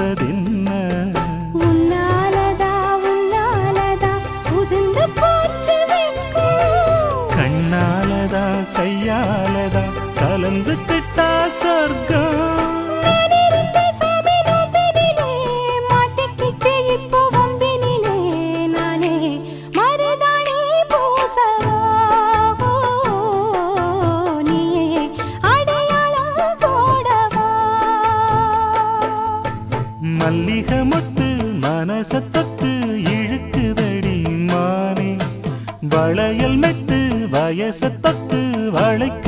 சொல்வதென்ன? உன்னாலதா உன்னாலதா உதிர்ந்து போச்சு வெட்கம். கண்ணாலதா கையாலதா கலந்து கிட்டா சொர்க்கம். நான் இருந்த சாமி நோம்பினிலே, மாட்டிக்கிட்டு இப்போ வம்பினிலே, நானே மருதாணி பூசவா? நீயே அடையாளம் போடவா? மல்லிகை மொட்டு மனச தொட்டு இழுக்குதடி மானே, வளையல் மெட்டு வயச தொட்டு வளைக்க